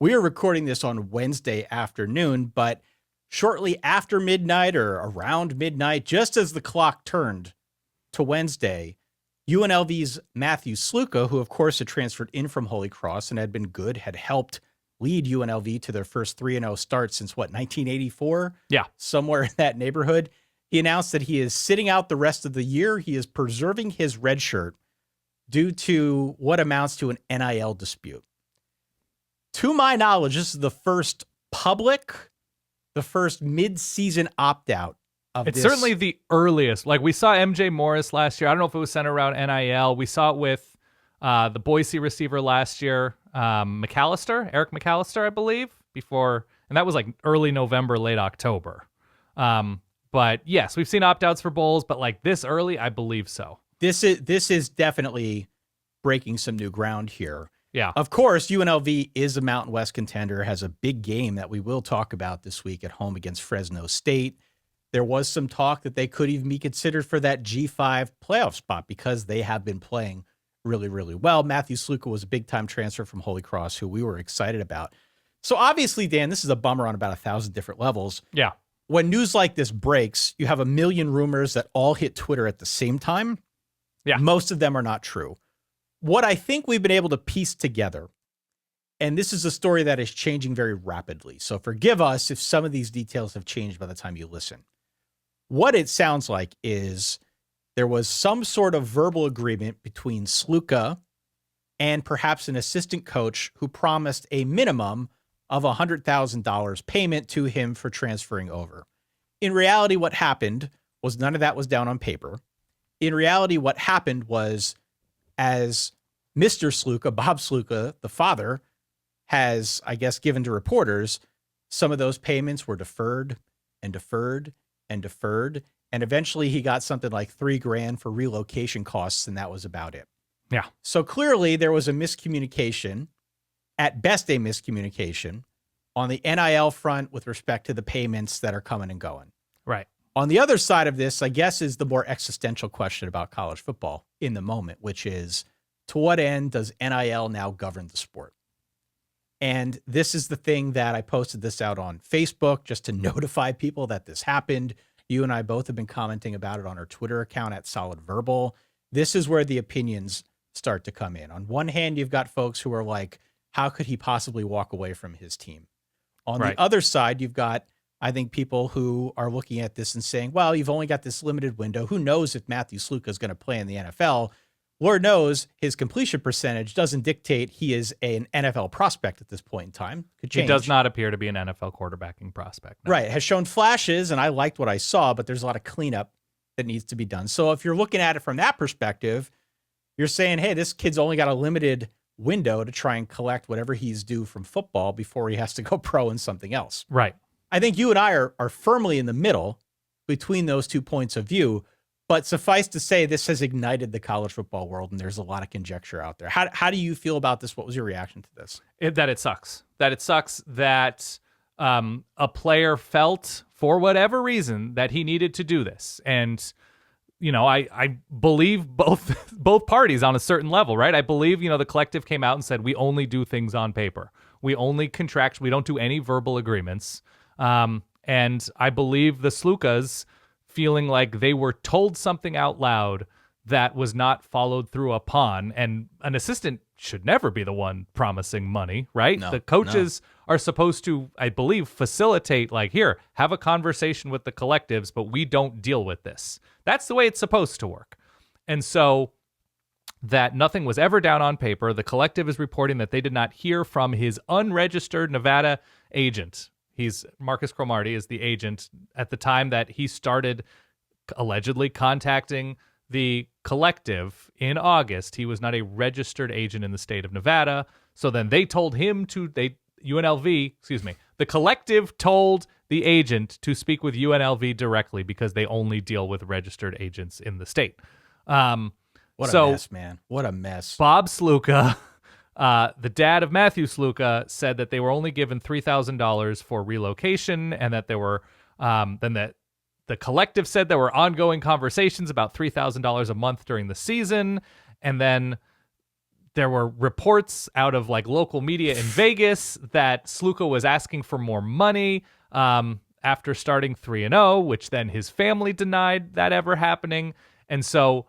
We are recording this on Wednesday afternoon, but shortly after midnight or around midnight, just as the clock turned to Wednesday, UNLV's Matthew Sluka, who of course had transferred in from Holy Cross and had been good, had helped lead UNLV to their first 3-0 start since 1984? Yeah. Somewhere in that neighborhood. He announced that he is sitting out the rest of the year. He is preserving his red shirt due to what amounts to an NIL dispute. To my knowledge, this is the first mid-season opt-out of it's this. Certainly the earliest. Like, we saw MJ Morris last year. I don't know if it was centered around NIL. We saw it with the Boise receiver last year, Eric McAllister, I believe, before, and that was like early November, late October. But yes, we've seen opt-outs for bowls, but like this early, I believe so. This is definitely breaking some new ground here. Yeah. Of course, UNLV is a Mountain West contender, has a big game that we will talk about this week at home against Fresno State. There was some talk that they could even be considered for that G5 playoff spot because they have been playing really, really well. Matthew Sluka was a big-time transfer from Holy Cross, who we were excited about. So obviously, Dan, this is a bummer on about 1,000 different levels. Yeah. When news like this breaks, you have a million rumors that all hit Twitter at the same time. Yeah. Most of them are not true. What I think we've been able to piece together, and this is a story that is changing very rapidly, so forgive us if some of these details have changed by the time you listen. What it sounds like is there was some sort of verbal agreement between Sluka and perhaps an assistant coach who promised a minimum of $100,000 payment to him for transferring over. In reality, what happened was none of that was down on paper. In reality, what happened was, as Mr. Sluka, Bob Sluka, the father, has, I guess, given to reporters, some of those payments were deferred and deferred and deferred. And eventually he got something like $3,000 for relocation costs, and that was about it. Yeah. So clearly there was a miscommunication, at best a miscommunication, on the NIL front with respect to the payments that are coming and going. Right. On the other side of this, I guess, is the more existential question about college football in the moment, which is, to what end does NIL now govern the sport? And this is the thing that I posted this out on Facebook just to notify people that this happened. You and I both have been commenting about it on our Twitter account at Solid Verbal. This is where the opinions start to come in. On one hand, you've got folks who are like, how could he possibly walk away from his team? On Right. the other side, you've got, I think, people who are looking at this and saying, well, you've only got this limited window. Who knows if Matthew Sluka is going to play in the NFL? Lord knows his completion percentage doesn't dictate he is an NFL prospect at this point in time. Could change. He does not appear to be an NFL quarterbacking prospect. No. Right. Has shown flashes, and I liked what I saw, but there's a lot of cleanup that needs to be done. So if you're looking at it from that perspective, you're saying, hey, this kid's only got a limited window to try and collect whatever he's due from football before he has to go pro in something else. Right. I think you and I are firmly in the middle between those 2 points of view. But suffice to say, this has ignited the college football world, and there's a lot of conjecture out there. How do you feel about this? What was your reaction to this? That it sucks. That it sucks that a player felt, for whatever reason, that he needed to do this. And, you know, I believe both parties on a certain level, right? I believe, you know, the collective came out and said, we only do things on paper. We only contract. We don't do any verbal agreements. And I believe the Slukas feeling like they were told something out loud that was not followed through upon. And an assistant should never be the one promising money, right? No, the coaches are supposed to, I believe, facilitate, like, here, have a conversation with the collectives, but we don't deal with this. That's the way it's supposed to work. And so that nothing was ever down on paper. The collective is reporting that they did not hear from his unregistered Nevada agent. Marcus Cromartie is the agent at the time that he started allegedly contacting the collective in August. He was not a registered agent in the state of Nevada. So then they told him the collective told the agent to speak with UNLV directly because they only deal with registered agents in the state. What a mess, man. What a mess. Bob Sluka, the dad of Matthew Sluka, said that they were only given $3,000 for relocation, and that there were the collective said there were ongoing conversations about $3,000 a month during the season, and then there were reports out of like local media in Vegas that Sluka was asking for more money after starting 3-0, which then his family denied that ever happening. And so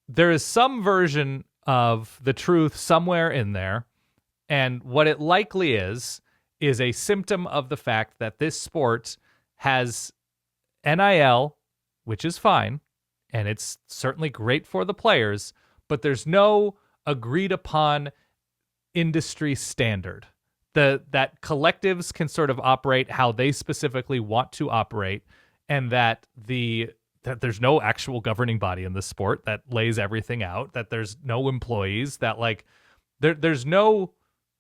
there is some version of the truth somewhere in there. And what it likely is a symptom of the fact that this sport has NIL, which is fine, and it's certainly great for the players, but there's no agreed upon industry standard. That collectives can sort of operate how they specifically want to operate, and that there's no actual governing body in this sport that lays everything out, that there's no employees, that like there's no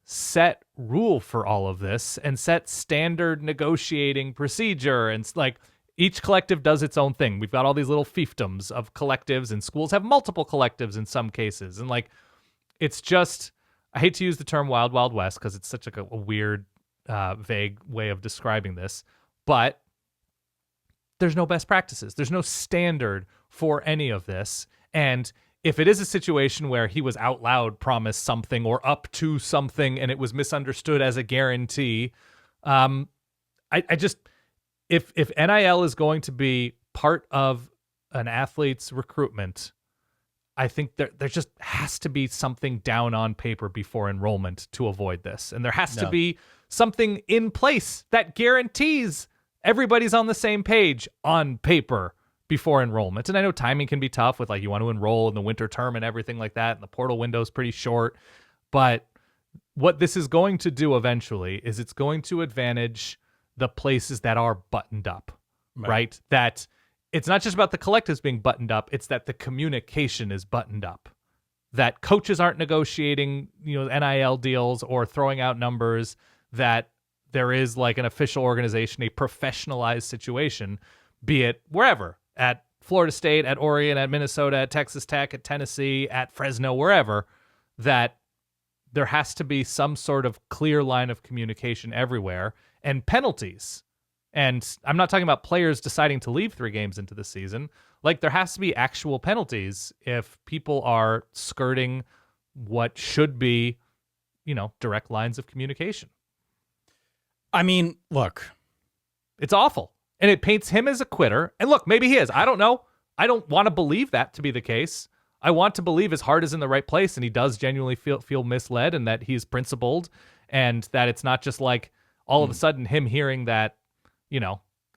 set rule for all of this and set standard negotiating procedure. And like each collective does its own thing. We've got all these little fiefdoms of collectives, and schools have multiple collectives in some cases. And like, it's just, I hate to use the term wild, wild west because it's such like a weird, vague way of describing this, but there's no best practices. There's no standard for any of this. And if it is a situation where he was out loud promised something or up to something and it was misunderstood as a guarantee, I just, if NIL is going to be part of an athlete's recruitment, I think there just has to be something down on paper before enrollment to avoid this. And there has to be something in place that guarantees everybody's on the same page on paper before enrollment. And I know timing can be tough with like you want to enroll in the winter term and everything like that, and the portal window is pretty short. But what this is going to do eventually is it's going to advantage the places that are buttoned up, right? That it's not just about the collectives being buttoned up, it's that the communication is buttoned up. That coaches aren't negotiating, NIL deals or throwing out numbers, that there is like an official organization, a professionalized situation, be it wherever, at Florida State, at Oregon, at Minnesota, at Texas Tech, at Tennessee, at Fresno, wherever, that there has to be some sort of clear line of communication everywhere, and penalties. And I'm not talking about players deciding to leave 3 games into the season. Like, there has to be actual penalties if people are skirting what should be, direct lines of communication. I mean, look, it's awful. And it paints him as a quitter. And look, maybe he is. I don't know. I don't want to believe that to be the case. I want to believe his heart is in the right place and he does genuinely feel misled, and that he's principled, and that it's not just like all of a sudden him hearing that,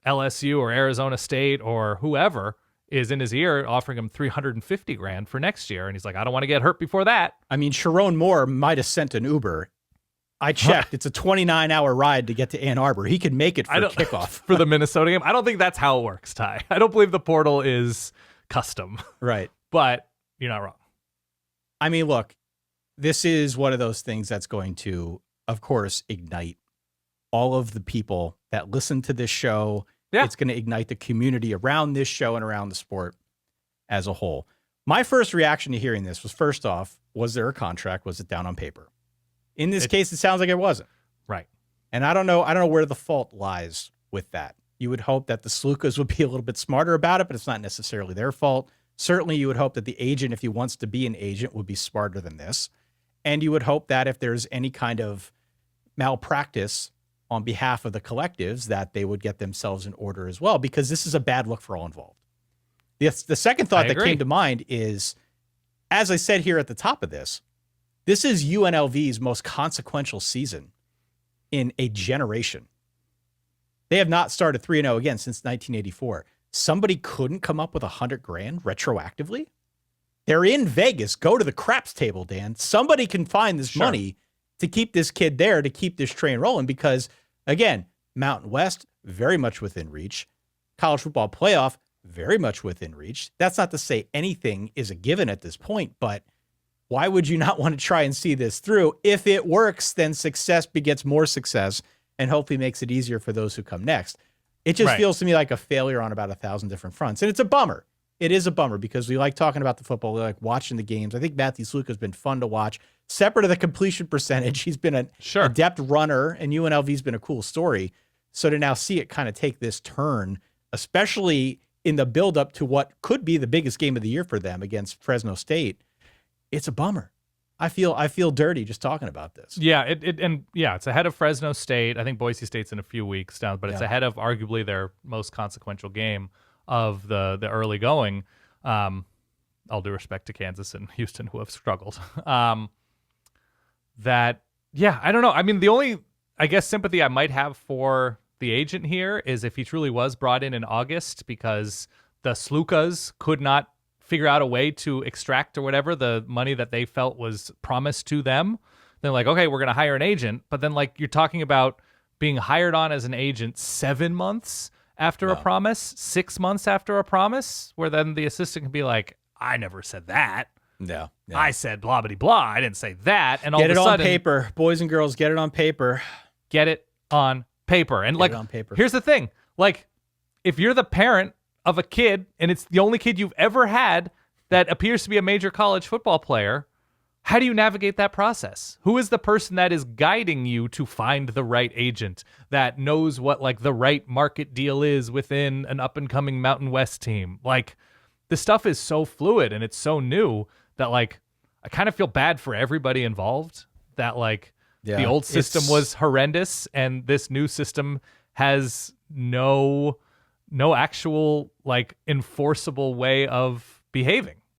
LSU or Arizona State or whoever is in his ear offering him $350,000 for next year. And he's like, I don't want to get hurt before that. I mean, Sharon Moore might have sent an Uber. I checked. It's a 29-hour ride to get to Ann Arbor. He could make it for kickoff. For the Minnesota game. I don't think that's how it works, Ty. I don't believe the portal is custom. Right. But you're not wrong. I mean, look, this is one of those things that's going to, of course, ignite all of the people that listen to this show. Yeah. It's going to ignite the community around this show and around the sport as a whole. My first reaction to hearing this was, first off, was there a contract? Was it down on paper? In this case, it sounds like it wasn't. Right. And I don't know where the fault lies with that. You would hope that the Slukas would be a little bit smarter about it, but it's not necessarily their fault. Certainly, you would hope that the agent, if he wants to be an agent, would be smarter than this. And you would hope that if there's any kind of malpractice on behalf of the collectives, that they would get themselves in order as well, because this is a bad look for all involved. The second thought that came to mind is, as I said here at the top of this is UNLV's most consequential season in a generation. They have not started 3-0 again since 1984. Somebody couldn't come up with $100,000 retroactively. They're in Vegas. Go to the craps table, Dan. Somebody can find this money to keep this kid there, to keep this train rolling, because again, Mountain West, very much within reach. College football playoff, very much within reach. That's not to say anything is a given at this point, but why would you not want to try and see this through? If it works, then success begets more success and hopefully makes it easier for those who come next. It just feels to me like a failure on about 1,000 different fronts. And it's a bummer. It is a bummer because we like talking about the football. We like watching the games. I think Matthew Sluka has been fun to watch. Separate of the completion percentage, he's been an adept runner, and UNLV's been a cool story. So to now see it kind of take this turn, especially in the buildup to what could be the biggest game of the year for them against Fresno State, it's a bummer. I feel dirty just talking about this. Yeah, it's ahead of Fresno State. I think Boise State's in a few weeks down, but it's ahead of arguably their most consequential game of the early going. All due respect to Kansas and Houston, who have struggled. I don't know. I mean, the only, I guess, sympathy I might have for the agent here is if he truly was brought in August because the Slukas could not figure out a way to extract or whatever the money that they felt was promised to them. Then like, okay, we're going to hire an agent. But then like you're talking about being hired on as an agent 7 months after a promise, 6 months after a promise, where then the assistant can be like, I never said that. Yeah. I said blah, blah, blah. I didn't say that. And all get of it a sudden, on paper. Boys and girls, get it on paper. Get it on paper. And Get like, it on paper. here's the thing. Like, if you're the parent of a kid and it's the only kid you've ever had that appears to be a major college football player, how do you navigate that process? Who is the person that is guiding you to find the right agent that knows what like the right market deal is within an up and coming Mountain West team? Like, this stuff is so fluid and it's so new that like I kind of feel bad for everybody involved that like the old system was horrendous and this new system has no actual like enforceable way of behaving.